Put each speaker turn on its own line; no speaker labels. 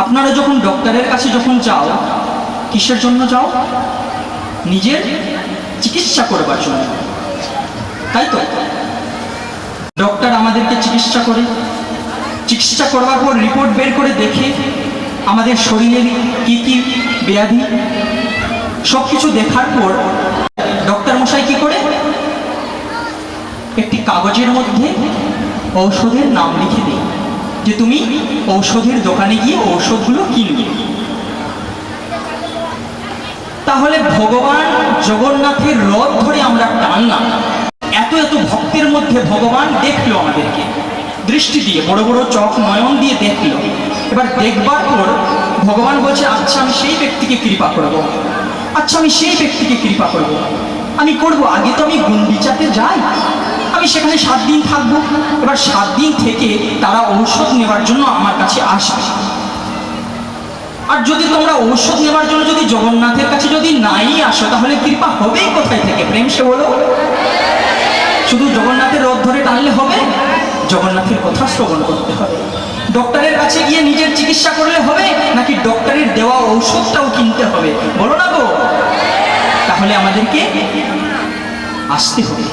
আপনারা যখন ডক্টরের কাছে যখন যাও, কিসের জন্য যাও? নিজের চিকিৎসা করবার জন্য, তাই তো? ডক্টর আমাদেরকে চিকিৎসা করে, চিকিৎসা করবার পর রিপোর্ট বের করে দেখে আমাদের শরীরের কি কি ব্যাধি সব কিছু দেখার পর ডক্টর মশাই কি করে, একটি কাগজের মধ্যে ঔষধের নাম লিখে দেয় যে তুমি ঔষধের দোকানে গিয়ে ঔষধগুলো কিনবে। তাহলে ভগবান জগন্নাথের রথ ধরে আমরা টানলাম, এত এত ভক্তের মধ্যে ভগবান দেখলো আমাদেরকে দৃষ্টি দিয়ে, বড় বড় চোখ নয়ন দিয়ে দেখলো। এবার দেখবার পর ভগবান বলছে, আচ্ছা আমি সেই ব্যক্তিকে কৃপা করব, আচ্ছা আমি সেই ব্যক্তিকে কৃপা করব, আমি করব। আগে তো আমি গুন্ডিচাতে যাই, আমি সেখানে 7 দিন থাকবো। এবার 7 দিন থেকে তারা ঔষধ নেবার জন্য আমার কাছে আসবে। আর যদি তোমরা ঔষধ নেবার জন্য যদি জগন্নাথের কাছে যদি নাই আসো, তাহলে কৃপা হবেই কোথায় থেকে? প্রেম সে বলো। শুধু জগন্নাথের রথ ধরে টানলে হবে? জগন্নাথের কথা শ্রবণ করতে হবে। ডক্টরের কাছে গিয়ে নিজের চিকিৎসা করলে হবে, নাকি ডক্টরের দেওয়া ঔষধটাও কিনতে হবে? বলো না গো। তাহলে আমাদেরকে আসতে হবে।